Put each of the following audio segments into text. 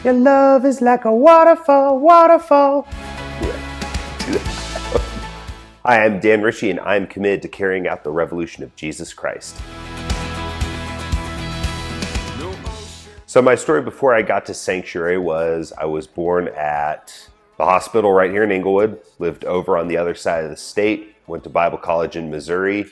Your love is like a waterfall, waterfall. Hi, I'm Dan Ritchie, and I'm committed to carrying out the revolution of Jesus Christ. So my story before I got to Sanctuary was I was born at the hospital right here in Inglewood, lived over on the other side of the state, went to Bible college in Missouri,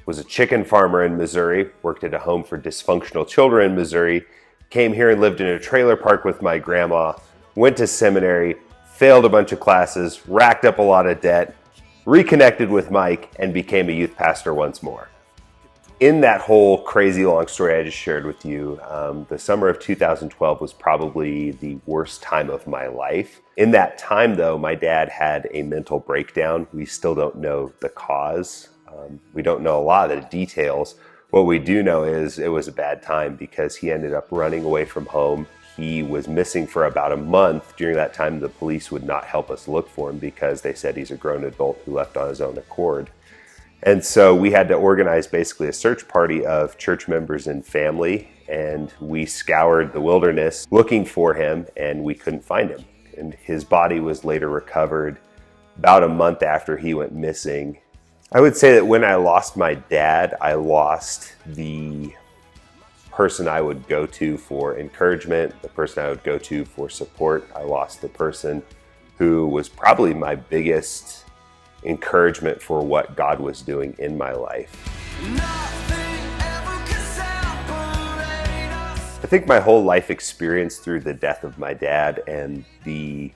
was a chicken farmer in Missouri, worked at a home for dysfunctional children in Missouri, came here and lived in a trailer park with my grandma, went to seminary, failed a bunch of classes, racked up a lot of debt, reconnected with Mike, and became a youth pastor once more. In that whole crazy long story I just shared with you, the summer of 2012 was probably the worst time of my life. In that time, though, my dad had a mental breakdown. We still don't know the cause. We don't know a lot of the details. What we do know is it was a bad time because he ended up running away from home. He was missing for about a month. During that time, the police would not help us look for him because they said he's a grown adult who left on his own accord. And so we had to organize basically a search party of church members and family, and we scoured the wilderness looking for him, and we couldn't find him. And his body was later recovered about a month after he went missing. I would say that when I lost my dad, I lost the person I would go to for encouragement, the person I would go to for support. I lost the person who was probably my biggest encouragement for what God was doing in my life. I think my whole life experience through the death of my dad and the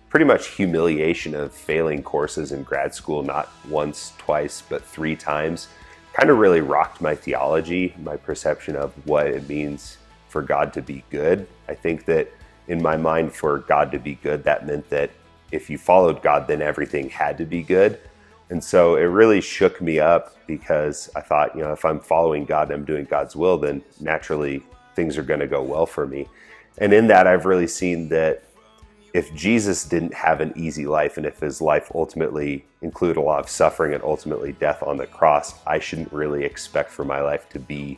pretty much humiliation of failing courses in grad school, not once, twice, but 3 times, kind of really rocked my theology, my perception of what it means for God to be good. I think that in my mind, for God to be good, that meant that if you followed God, then everything had to be good. And so it really shook me up because I thought, if I'm following God and I'm doing God's will, then naturally things are going to go well for me. And in that, I've really seen that if Jesus didn't have an easy life, and if his life ultimately included a lot of suffering and ultimately death on the cross, I shouldn't really expect for my life to be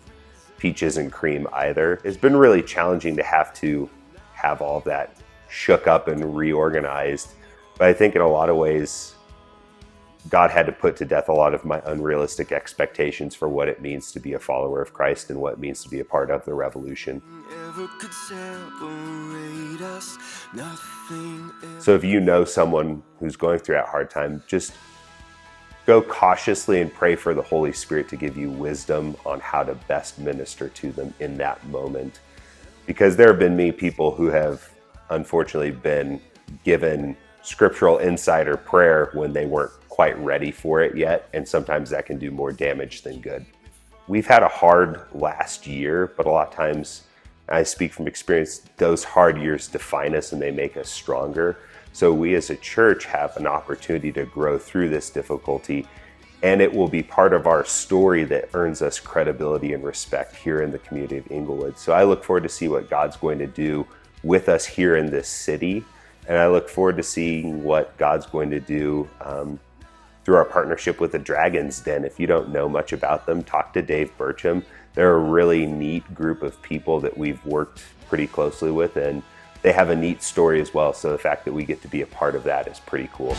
peaches and cream either. It's been really challenging to have all of that shook up and reorganized. But I think in a lot of ways, God had to put to death a lot of my unrealistic expectations for what it means to be a follower of Christ and what it means to be a part of the revolution. So if you know someone who's going through that hard time, just go cautiously and pray for the Holy Spirit to give you wisdom on how to best minister to them in that moment. Because there have been many people who have unfortunately been given scriptural insight or prayer when they weren't quite ready for it yet, and sometimes that can do more damage than good. We've had a hard last year, but a lot of times, I speak from experience, those hard years define us and they make us stronger. So we as a church have an opportunity to grow through this difficulty, and it will be part of our story that earns us credibility and respect here in the community of Inglewood. So I look forward to see what God's going to do with us here in this city. And I look forward to seeing what God's going to do through our partnership with the Dragon's Den. If you don't know much about them, talk to Dave Burcham. They're a really neat group of people that we've worked pretty closely with, and they have a neat story as well. So the fact that we get to be a part of that is pretty cool.